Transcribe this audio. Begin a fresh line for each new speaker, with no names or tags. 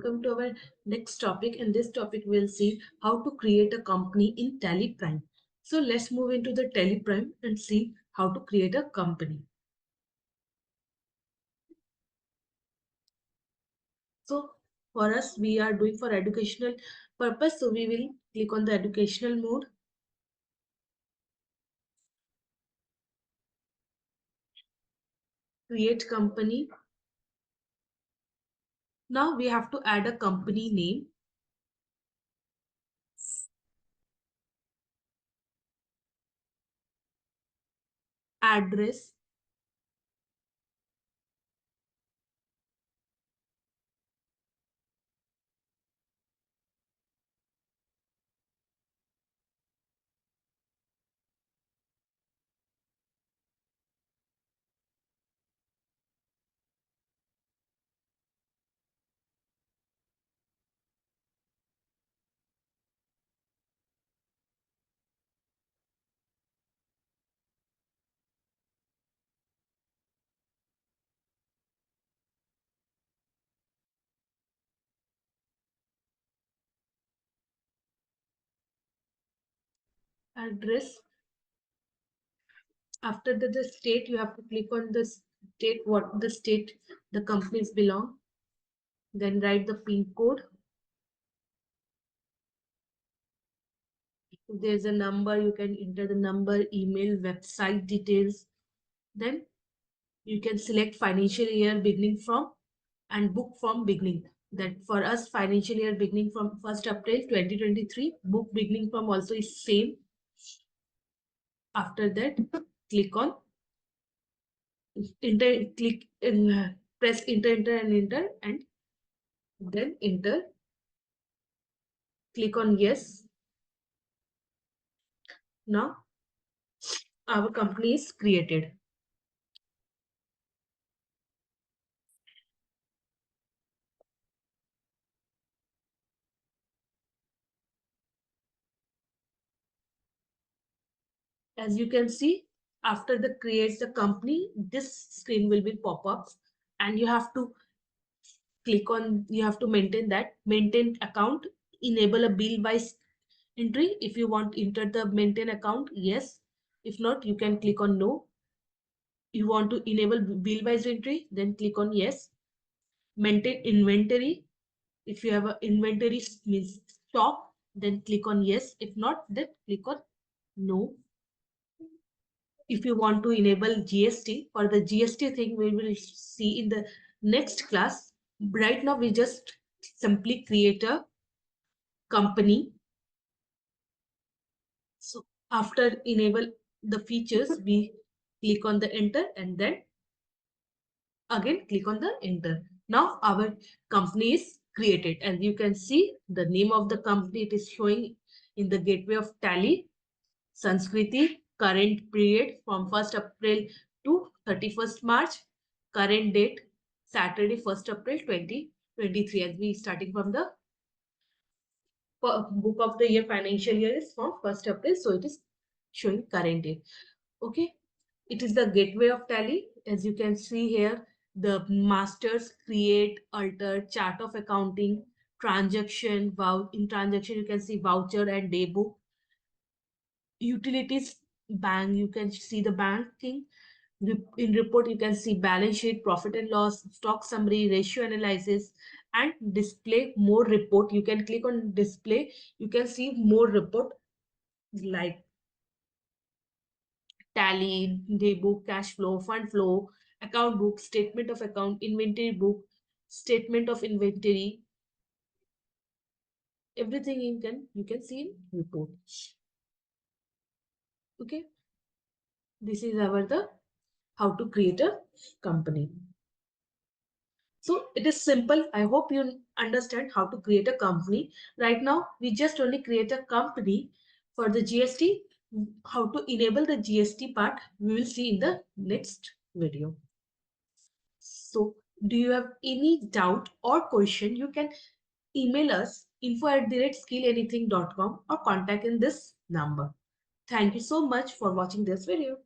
welcome to our next topic. In this topic, we'll see how to create a company in Tally Prime. So let's move into the Tally Prime and see how to create a company. So for us, we are doing for educational purpose. So we will click on the educational mode. Create company. Now we have to add a company name. Address. Address. After the state, you have to click on the state, what the state the companies belong. Then write the PIN code. If there's a number, you can enter the number, email, website details. Then you can select financial year beginning from and book from beginning. That for us, financial year beginning from 1st April 2023, book beginning from also is same. After that, click on enter, click in, press enter and then enter. Click on yes. Now our company is created. As you can see, after the create the company, this screen will be pop up and you have to click on, you have to maintain that maintain account, enable a bill wise entry. If you want enter the maintain account, yes. If not, you can click on no. You want to enable bill wise entry, then click on yes. Maintain inventory. If you have an inventory means stock, then click on yes. If not, then click on no. If you want to enable GST, for the GST thing we will see in the next class. Right now we just simply create a company. So after enable the features, we click on the enter and then again click on the enter. Now our company is created. As you can see, the name of the company, it is showing in the gateway of Tally. Sanskriti, current period from 1st April to 31st March, current date Saturday 1st April 2023. As we starting from the book of the year, financial year is from 1st April, so it is showing current date. Okay, it is the gateway of Tally. As you can see here, the masters, create, alter, chart of accounting, transaction, in transaction you can see voucher and day book. Utilities, bank, you can see the banking. In report you can see balance sheet, profit and loss, stock summary, ratio analysis, and display more report. You can click on display, you can see more report like tally, day book, cash flow, fund flow, account book, statement of account, inventory book, statement of inventory. Everything you can see in report. Okay, this is our the how to create a company. So it is simple. I hope you understand how to create a company. Right now, we just only create a company for the GST. How to enable the GST part, we will see in the next video. So do you have any doubt or question, you can email us info@skillanything.com or contact in this number. Thank you so much for watching this video.